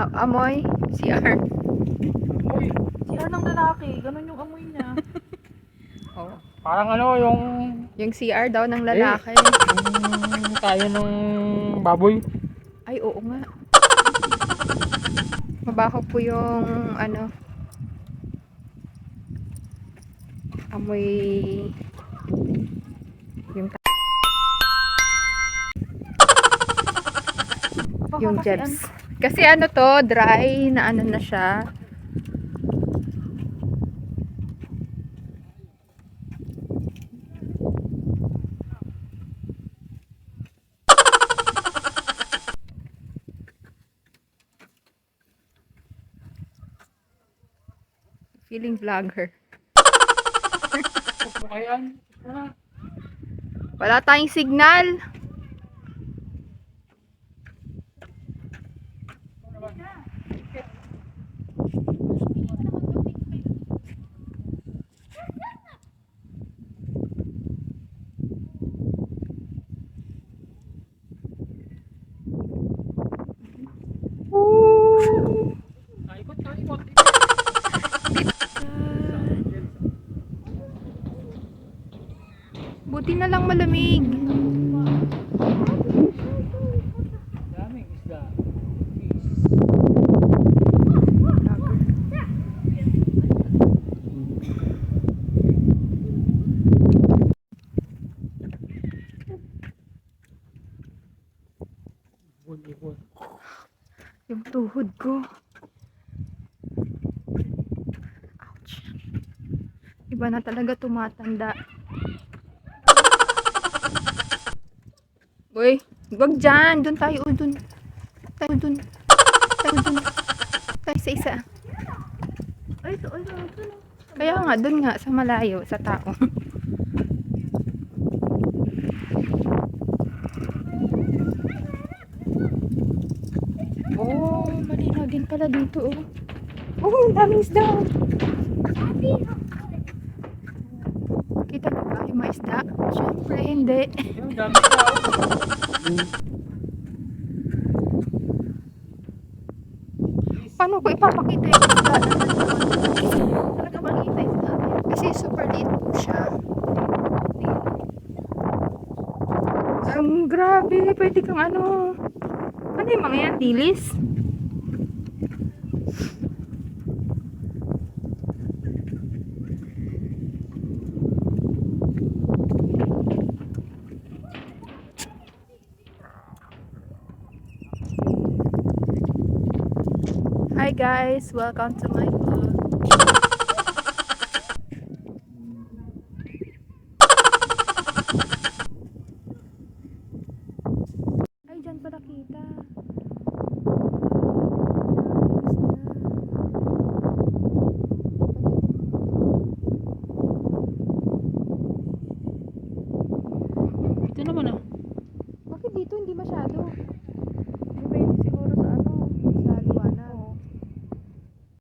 Amoy? CR. Amoy. CR ng lalaki, ganun yung amoy niya. Oh. Parang ano yung... Yung CR daw ng lalaki. Yung tayo ng baboy. Ay, oo nga. Mabaho po yung ano, amoy yung Baka yung kasi jebs. Kasi ano to, dry na ano na siya. Feeling vlogger. Ayan. Wala tayong signal. Taikot, taikot. Buti na lang malamig. Daming isda. Ibon. Yung tuhod ko. Ouch. Iba na talaga tumatanda. Uy, wag dyan. Doon tayo. Doon. Tayo doon. Tayo doon. Tayo sa isa. Ay, ito, ito. Kaya nga, doon nga. Sa malayo. Sa tao. Oh, malinaw din pala dito. Oh, ang daming isda. Kita mo ba yung mga isda? Siyempre, hindi. Yung dami isda. Paano ko ipapakita yung isda? Talaga makita yung isda. Kasi super liit po siya. Ang grabe. Pwede kang ano. Ano yung mga yan? Dilis? Hi guys! Welcome to my vlog.